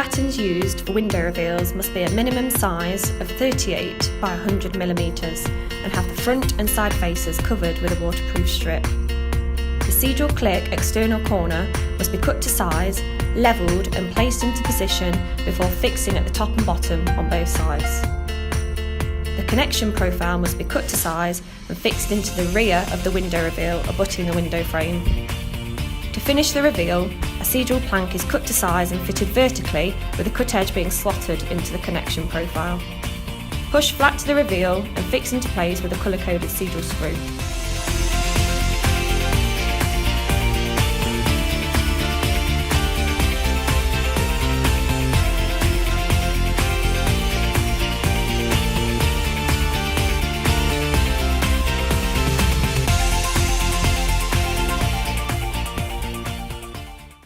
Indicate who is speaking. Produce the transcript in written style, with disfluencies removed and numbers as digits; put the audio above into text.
Speaker 1: battens used for window reveals must be a minimum size of 38 by 100mm and have the front and side faces covered with a waterproof strip. The Cedral Click external corner must be cut to size, levelled and placed into position before fixing at the top and bottom on both sides. The connection profile must be cut to size and fixed into the rear of the window reveal abutting the window frame. To finish the reveal, a Cedral plank is cut to size and fitted vertically with the cut edge being slotted into the connection profile. Push flat to the reveal and fix into place with a colour-coded Cedral screw.